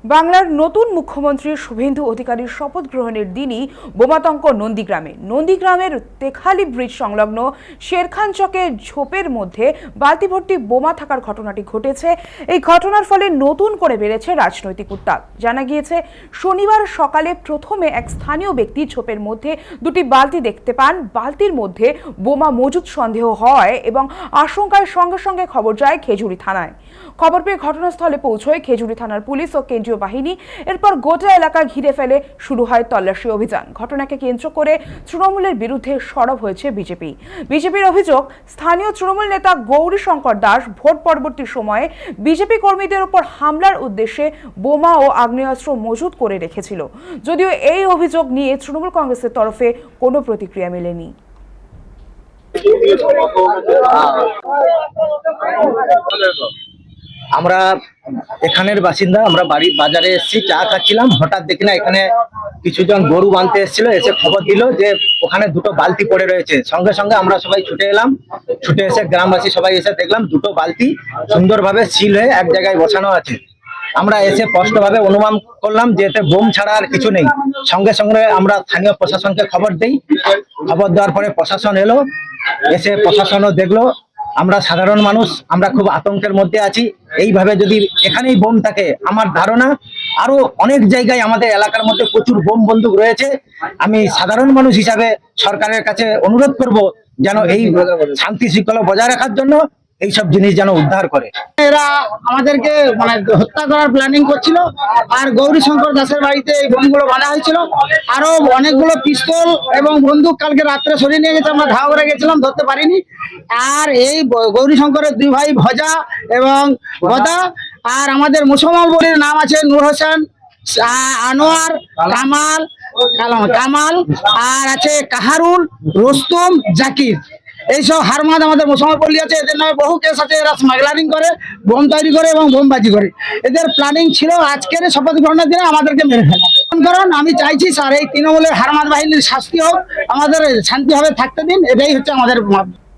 বাংলার নতুন মুখ্যমন্ত্রী শুভেন্দু অধিকারীর শপথ গ্রহণের দিনই বোমাতঙ্ক নন্দীগ্রামের তেখালি ব্রিজ সংলগ্ন শেরখান চকে ঝোপের মধ্যে বালতি ভর্তি বোমা থাকার ঘটনাটি ঘটেছে। এই ঘটনার ফলে নতুন করে বেড়েছে রাজনৈতিক উত্তাপ। জানা গিয়েছে, শনিবার সকালে প্রথমে এক স্থানীয় ব্যক্তি ঝোপের মধ্যে দুটি বালতি দেখতে পান। বালতির মধ্যে বোমা মজুদ সন্দেহ হয় এবং আশঙ্কায় সঙ্গে সঙ্গে খবর যায় খেজুরি থানায়। খবর পেয়ে ঘটনাস্থলে পৌঁছয় খেজুরি থানার পুলিশ ও কেন্দ্রীয় বাহিনী। এরপর গোটা এলাকা ঘিরে ফেলে শুরু হয় তল্লাশি অভিযান। ঘটনাকে কেন্দ্র করে তৃণমূলের বিরুদ্ধে সরব হয়েছে বিজেপির অভিযোগ, স্থানীয় তৃণমূল নেতা গৌরীশঙ্কর দাস ভোট পরবর্তী সময়ে বিজেপি কর্মীদের উপর হামলার উদ্দেশ্যে বোমা ও আগ্নেয়াস্ত্র মজুত করে রেখেছিল। যদিও এই অভিযোগ নিয়ে তৃণমূল কংগ্রেসের তরফে কোনো প্রতিক্রিয়া মেলেনি। আমরা এখানের বাসিন্দা, আমরা বাজারে এসেছি, চা খাচ্ছিলাম। হঠাৎ দেখি না এখানে কিছুজন গরু বাঁধতে এসেছিল, এসে খবর দিল যে ওখানে দুটো বালতি পড়ে রয়েছে। সঙ্গে সঙ্গে আমরা সবাই ছুটে এলাম। ছুটে এসে গ্রামবাসী সবাই এসে দেখলাম দুটো বালতি সুন্দরভাবে সিল হয়ে এক জায়গায় বসানো আছে। আমরা এসে স্পষ্টভাবে অনুমান করলাম যে এতে বোম ছাড়া আর কিছু নেই। সঙ্গে সঙ্গে আমরা স্থানীয় প্রশাসনকে খবর দিই। খবর দেওয়ার পরে প্রশাসন এলো, এসে প্রশাসনও দেখলো। আমরা সাধারণ মানুষ, আমরা খুব আতঙ্কের মধ্যে আছি। এইভাবে যদি এখানেই বোম থাকে, আমার ধারণা আরো অনেক জায়গায় আমাদের এলাকার মধ্যে প্রচুর বোম বন্দুক রয়েছে। আমি সাধারণ মানুষ হিসাবে সরকারের কাছে অনুরোধ করব যেন এই শান্তি শৃঙ্খলা বজায় রাখার জন্য এইসব জিনিস যেন উদ্ধার করে। এরা আমাদেরকে হত্যা করার প্ল্যানিং করছিল। আর গৌরীশঙ্কর দাসের বাড়িতে এই বোমগুলো বানা হয়েছিল। আরো অনেকগুলো পিস্তল এবং বন্দুক কালকে রাত্রে সরিয়ে নিয়ে গেছে, আমরা ধাওয়া করে গেছিলাম, ধরতে পারিনি। আর এই গৌরীশঙ্করের দুই ভাই ভজা এবং গদা, আর আমাদের মুসলমান বলির নাম আছে নূর হোসেন, আনোয়ার, কামাল, আর আছে কাহারুল, রুস্তম, জাকির। এইসব হারমাদ আমাদের মুসলমান পল্লী আছে। এদের নামে বহু কেস আছে। এরা স্মাগলারিং করে, বোম তৈরি করে এবং বোমবাজি করে। এদের প্ল্যানিং ছিল আজকের শপথ গ্রহণের দিনে আমাদেরকে মেরে ফেলা। কারণ আমি চাইছি স্যার, এই তৃণমূলের হারমাদ বাহিনীর শাস্তি হোক, আমাদের শান্তিভাবে থাকতে দিন, এটাই হচ্ছে আমাদের